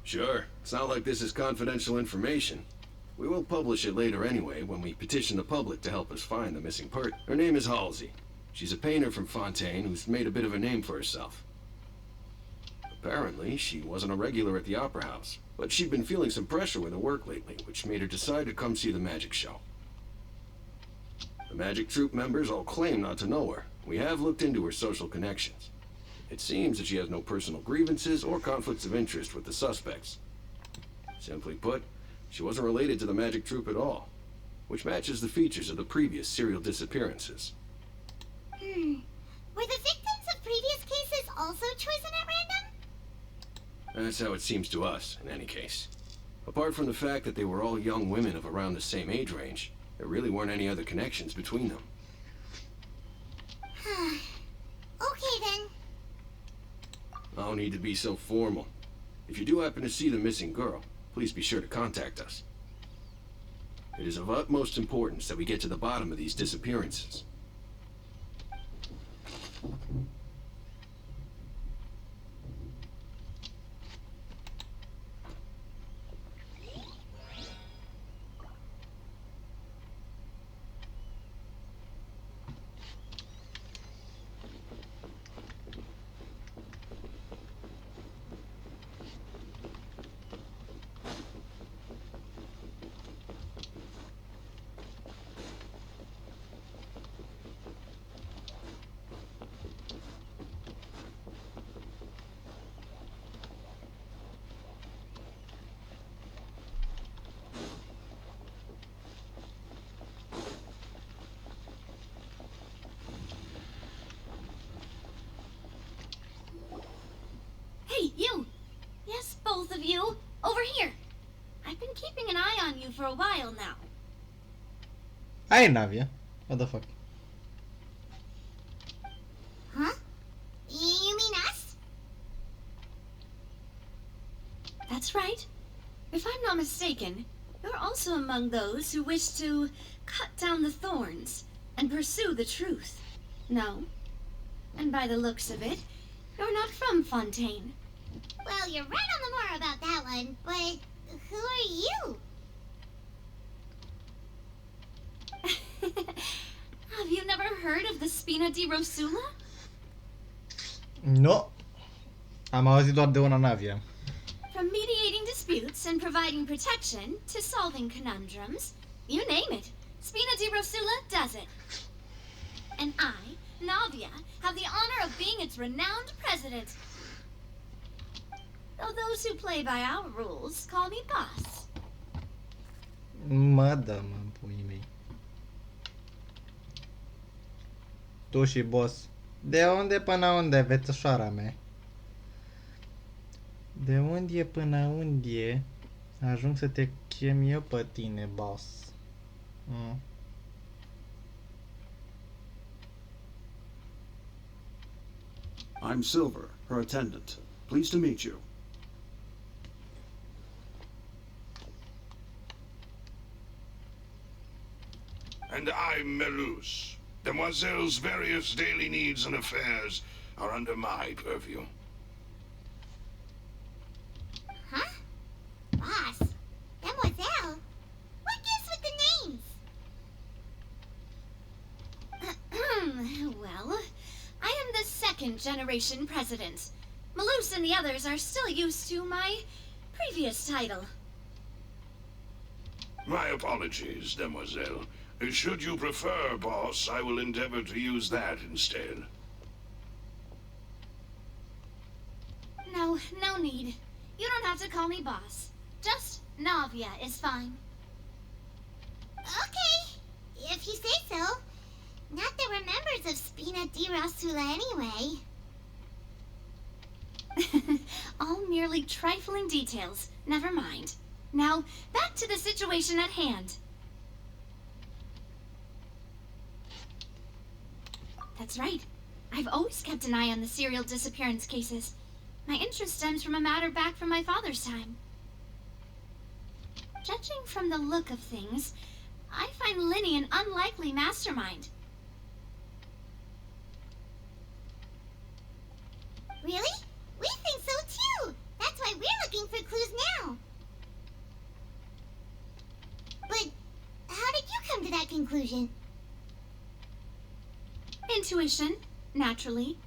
Sure, it's not like this is confidential information. We will publish it later anyway when we petition the public to help us find the missing part. Her name is Halsey. She's a painter from Fontain who's made a bit of a name for herself. Apparently, she wasn't a regular at the Opera House, but she'd been feeling some pressure with her work lately, which made her decide to come see the magic show. The magic troupe members all claim not to know her. We have looked into her social connections. It seems that she has no personal grievances or conflicts of interest with the suspects. Simply put, she wasn't related to the magic troupe at all, which matches the features of the previous serial disappearances. Were the victims of previous cases also chosen at random? That's how it seems to us, in any case. Apart from the fact that they were all young women of around the same age range, there really weren't any other connections between them. Okay then. No need to be so formal. If you do happen to see the missing girl, please be sure to contact us. It is of utmost importance that we get to the bottom of these disappearances. Hey, you! Yes, both of you! Over here! I've been keeping an eye on you for a while now. Hi, Navia. What the fuck? Huh? You mean us? That's right. If I'm not mistaken, you're also among those who wish to cut down the thorns and pursue the truth. No? And by the looks of it, you're not from Fontaine. Well, you're right on the mark about that one, but who are you? Have you never heard of the Spina di Rosula? No. Am auzit doar de una Navia. From mediating disputes and providing protection to solving conundrums, you name it, Spina di Rosula does it. And I, Navia, have the honor of being its renowned president. Though those who play by our rules call me boss. Mă dă, mă, puii mei. Tu și boss. De unde până unde, vețășoara mea? De unde până unde ajung să te chem eu pe tine, boss? I'm Silver, her attendant. Pleased to meet you. And I'm Melus. Demoiselle's various daily needs and affairs are under my purview. Huh? Boss? Mademoiselle? What gives with the names? Well, I am the second generation president. Malus and the others are still used to my previous title. My apologies, Demoiselle. Should you prefer, boss, I will endeavor to use that instead. No need. You don't have to call me boss. Just Navia is fine. Okay, if you say so. Not that we're members of Spina di Rosula anyway. All merely trifling details. Never mind. Now, back to the situation at hand. That's right. I've always kept an eye on the serial disappearance cases. My interest stems from a matter back from my father's time. Judging from the look of things, I find Linny an unlikely mastermind. Really? We think so too! That's why we're looking for clues conclusion? Intuition, naturally.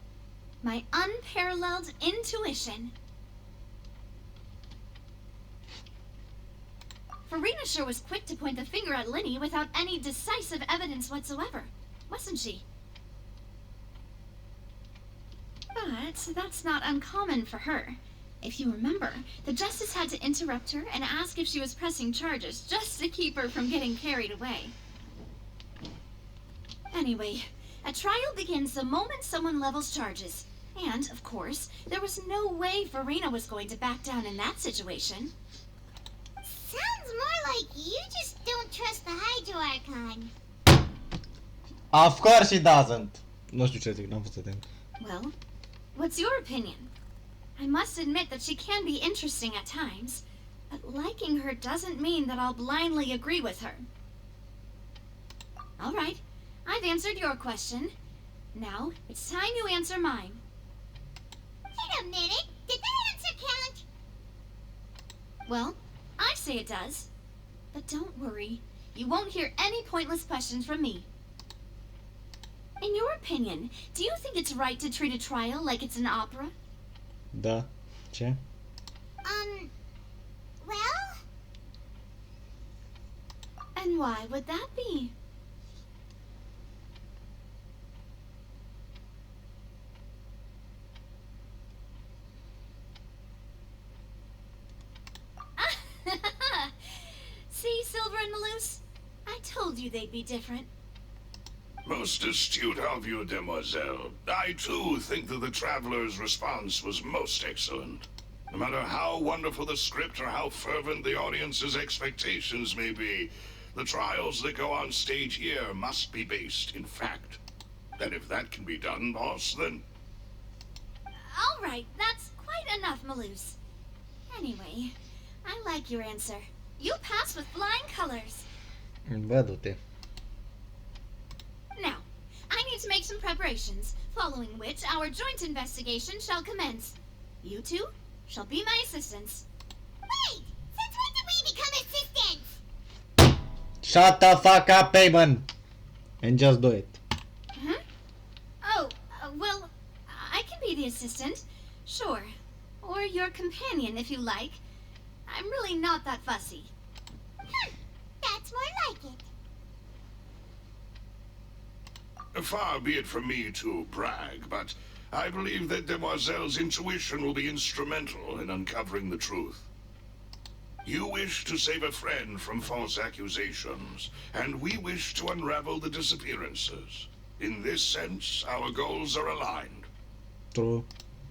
My unparalleled intuition. Farina sure was quick to point the finger at Linny without any decisive evidence whatsoever, wasn't she? But that's not uncommon for her. If you remember, the Justice had to interrupt her and ask if she was pressing charges just to keep her from getting carried away. Anyway, a trial begins the moment someone levels charges. And, of course, there was no way Farina was going to back down in that situation. Sounds more like you just don't trust the Hydro Archon. Of course he doesn't. Nu știu ce zic, n-am fost atent. Well, what's your opinion? I must admit that she can be interesting at times, but liking her doesn't mean that I'll blindly agree with her. All right, I've answered your question. Now, it's time you answer mine. Wait a minute, did that answer count? Well, I say it does. But don't worry, you won't hear any pointless questions from me. In your opinion, do you think it's right to treat a trial like it's an opera? Da. Ce? Well? And why would that be? See, Silver and Maloose? I told you they'd be different. Most astute of you, demoiselle. I too think that the traveler's response was most excellent. No matter how wonderful the script or how fervent the audience's expectations may be, the trials that go on stage here must be based in fact. And if that can be done, boss, then... All right, that's quite enough, Maloose. Anyway, I like your answer. You pass with flying colors. Bă, du-te. Now, I need to make some preparations, following which our joint investigation shall commence. You two shall be my assistants. Wait! Since when did we become assistants? Shut the fuck up, Payman! And just do it. Huh? Oh, well, I can be the assistant. Sure. Or your companion, if you like. I'm really not that fussy. That's more like it. Far be it from me to brag, but I believe that Demoiselle's intuition will be instrumental in uncovering the truth. You wish to save a friend from false accusations, and we wish to unravel the disappearances. In this sense, our goals are aligned. True.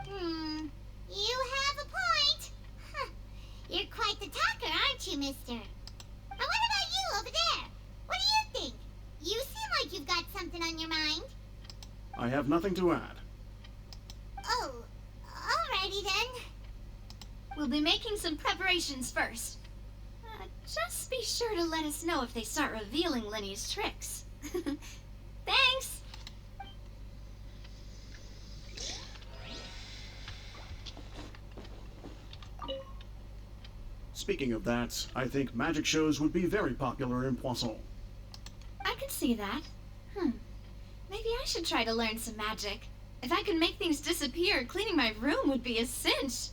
You have a point. Huh. You're quite the talker, aren't you, mister? And what about you over there? What do you think? You seem like you've got something on your mind. I have nothing to add. Oh, alrighty then. We'll be making some preparations first. Just be sure to let us know if they start revealing Linny's tricks. Thanks! Speaking of that, I think magic shows would be very popular in Poisson. I could see that. Maybe I should try to learn some magic. If I could make things disappear, cleaning my room would be a cinch.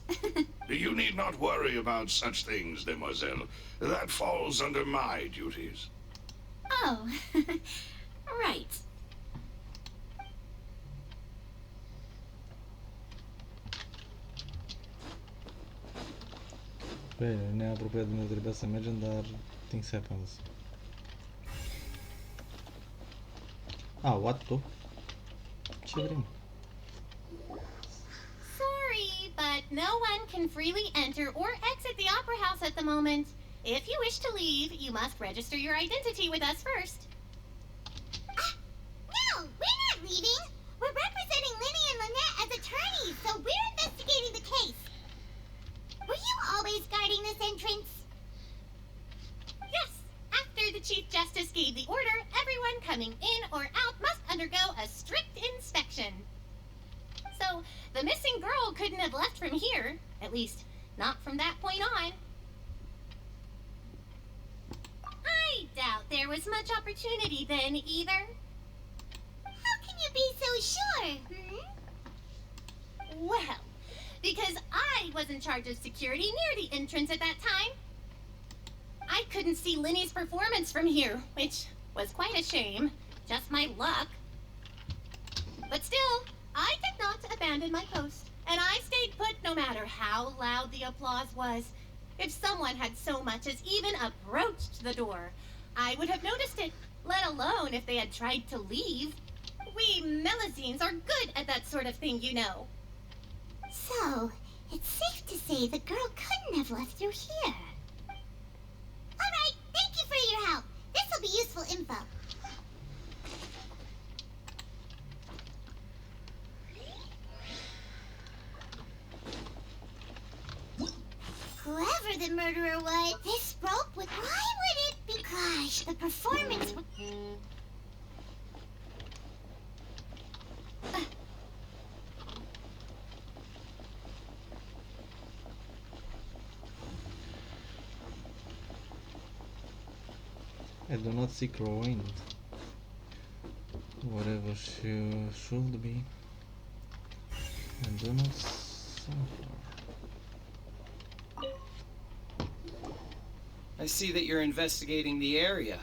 You need not worry about such things, demoiselle. That falls under my duties. Oh, right. Bine, ne apropiat de unde trebuia să mergem, dar things happens. What tu? Ce vrem? Sorry, but no one can freely enter or exit the Opera House at the moment. If you wish to leave, you must register your identity with us first. No, we're not leaving. We're representing Linny and Lynette as attorneys, so we're investigating the case. Were you always guarding this entrance? Yes, after the Chief Justice gave the order, everyone coming in or out must undergo a strict inspection. So, the missing girl couldn't have left from here. At least, not from that point on. I doubt there was much opportunity then, either. How can you be so sure? Well, because I was in charge of security near the entrance at that time. I couldn't see Linny's performance from here, which was quite a shame. Just my luck. But still, I did not abandon my post, and I stayed put no matter how loud the applause was. If someone had so much as even approached the door, I would have noticed it, let alone if they had tried to leave. We Melazines are good at that sort of thing, you know. So, it's safe to say the girl couldn't have left through here. Alright, thank you for your help. This'll be useful info. Whoever the murderer was, this rope would... Why would it be... Gosh, the performance would... I do not see ruined. Whatever she should be. I do not suffer. I see that you're investigating the area.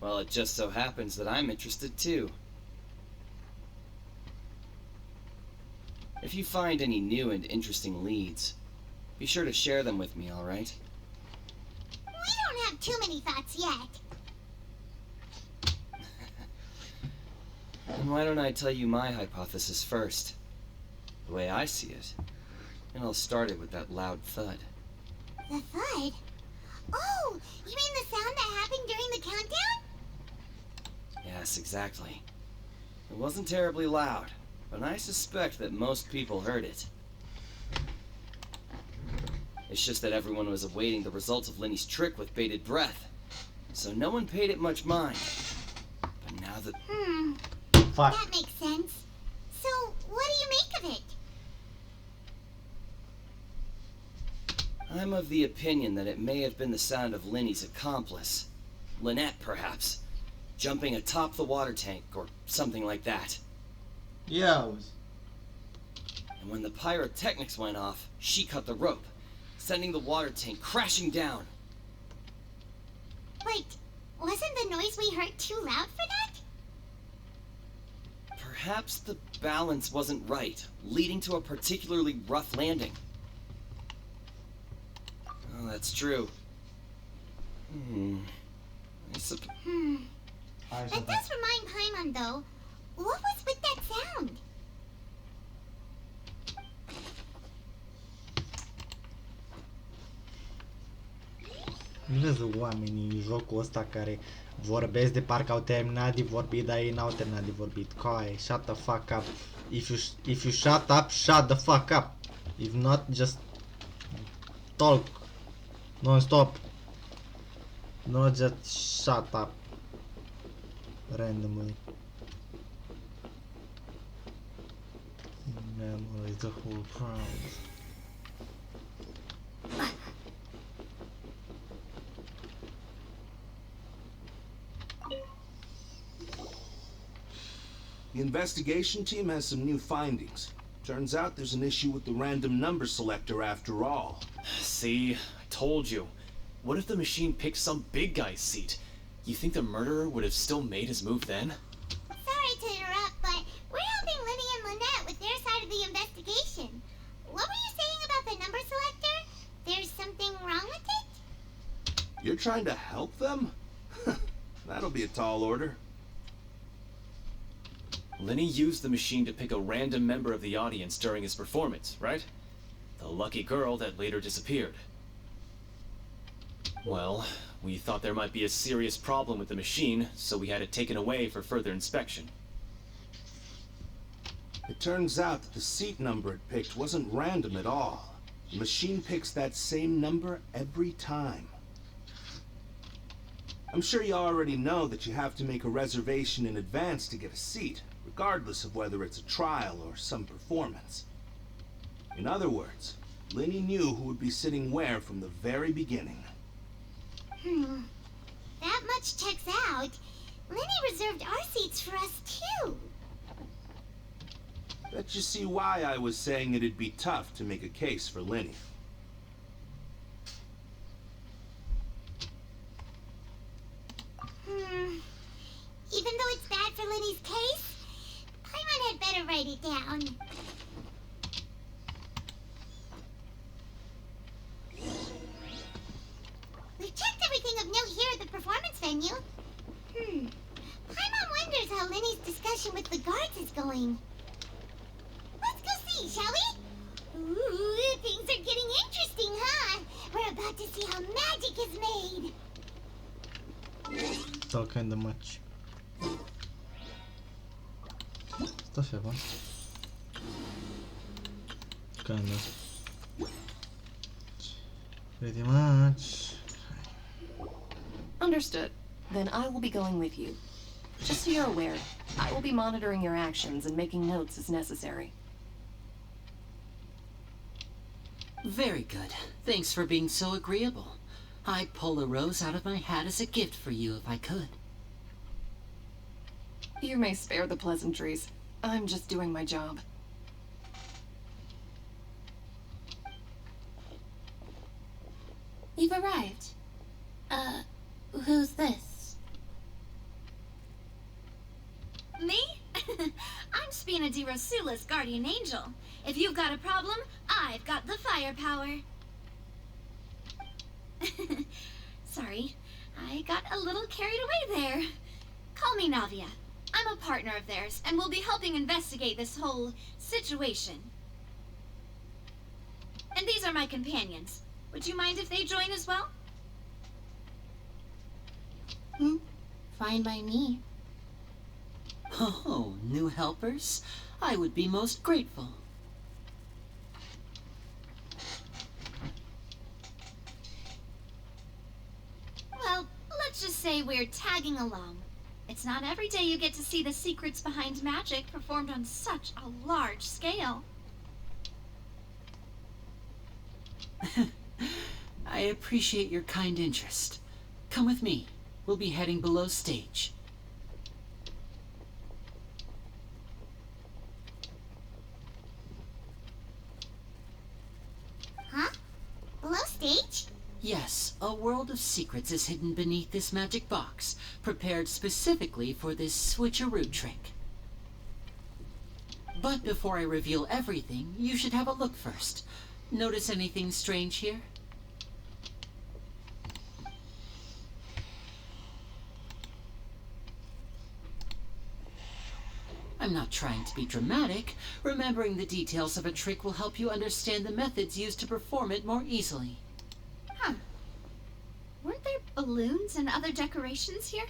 Well, it just so happens that I'm interested too. If you find any new and interesting leads, be sure to share them with me, alright? We don't have too many thoughts yet. And why don't I tell you my hypothesis first? The way I see it. And I'll start it with that loud thud. The thud? Oh, you mean the sound that happened during the countdown? Yes, exactly. It wasn't terribly loud, but I suspect that most people heard it. It's just that everyone was awaiting the results of Linny's trick with bated breath, so no one paid it much mind. But now that... Fuck. That makes sense. So, what do you make of it? I'm of the opinion that it may have been the sound of Linny's accomplice. Lynette, perhaps. Jumping atop the water tank, or something like that. Yeah. And when the pyrotechnics went off, she cut the rope, sending the water tank crashing down. Wait, wasn't the noise we heard too loud for that? Perhaps the balance wasn't right, leading to a particularly rough landing. Oh, that's true. That does remind Paimon, though. What was with that sound? Nu vezi oamenii în jocul ăsta care vorbesc de parcă au terminat de vorbit, dar ei n-au terminat de vorbit. Coai, shut the fuck up. If you shut up, shut the fuck up. If not, just talk non-stop. Not just shut up randomly. Memorize the whole crowd. The investigation team has some new findings. Turns out there's an issue with the random number selector after all. See, I told you. What if the machine picked some big guy's seat? You think the murderer would have still made his move then? Sorry to interrupt, but we're helping Linny and Lynette with their side of the investigation. What were you saying about the number selector? There's something wrong with it? You're trying to help them? That'll be a tall order. Lenny used the machine to pick a random member of the audience during his performance, right? The lucky girl that later disappeared. Well, we thought there might be a serious problem with the machine, so we had it taken away for further inspection. It turns out that the seat number it picked wasn't random at all. The machine picks that same number every time. I'm sure you already know that you have to make a reservation in advance to get a seat, regardless of whether it's a trial or some performance. In other words, Linny knew who would be sitting where from the very beginning. that much checks out. Lenny reserved our seats for us, too. That you see why I was saying it'd be tough to make a case for Lenny. Even though it's bad for Lenny's case, Paimon had better write it down. We've checked everything of note here at the performance venue. Paimon wonders how Lenny's discussion with the guards is going. Let's go see, shall we? Ooh, things are getting interesting, huh? We're about to see how magic is made. Stau kinda much. Stuff ever. Kinda. Pretty much. Understood. Then I will be going with you. Just so you're aware, I will be monitoring your actions and making notes as necessary. Very good. Thanks for being so agreeable. I'd pull a rose out of my hat as a gift for you if I could. You may spare the pleasantries. I'm just doing my job. You've arrived. Who's this? Me? I'm Spina di Rosula's guardian angel. If you've got a problem, I've got the firepower. Sorry, I got a little carried away there. Call me Navia. I'm a partner of theirs, and we'll be helping investigate this whole situation. And these are my companions. Would you mind if they join as well? Fine by me. Oh, new helpers? I would be most grateful. Well, let's just say we're tagging along. It's not every day you get to see the secrets behind magic performed on such a large scale. I appreciate your kind interest. Come with me. We'll be heading below stage. Huh? Below stage? Yes, a world of secrets is hidden beneath this magic box, prepared specifically for this switcheroo trick. But before I reveal everything, you should have a look first. Notice anything strange here? I'm not trying to be dramatic. Remembering the details of a trick will help you understand the methods used to perform it more easily. Huh. Weren't there balloons and other decorations here?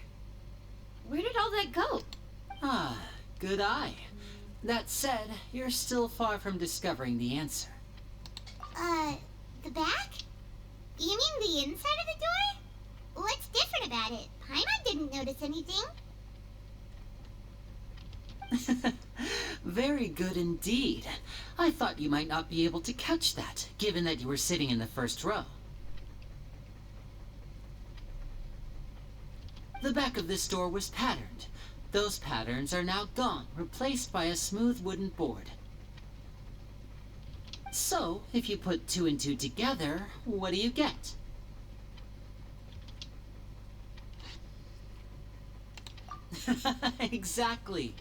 Where did all that go? Ah, good eye. That said, you're still far from discovering the answer. The back? You mean the inside of the door? What's different about it? Paimon didn't notice anything. Very good indeed. I thought you might not be able to catch that, given that you were sitting in the first row. The back of this door was patterned. Those patterns are now gone, replaced by a smooth wooden board. So, if you put 2 and 2 together, what do you get? Exactly.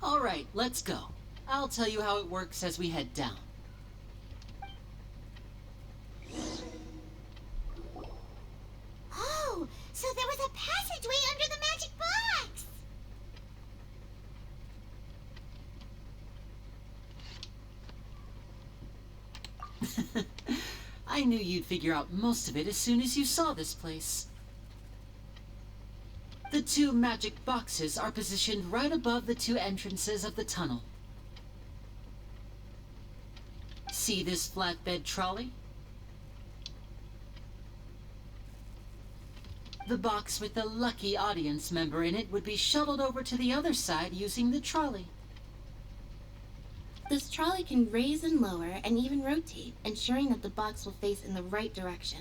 All right, let's go. I'll tell you how it works as we head down. Oh, so there was a passageway under the magic box! I knew you'd figure out most of it as soon as you saw this place. The 2 magic boxes are positioned right above the 2 entrances of the tunnel. See this flatbed trolley? The box with the lucky audience member in it would be shuttled over to the other side using the trolley. This trolley can raise and lower and even rotate, ensuring that the box will face in the right direction.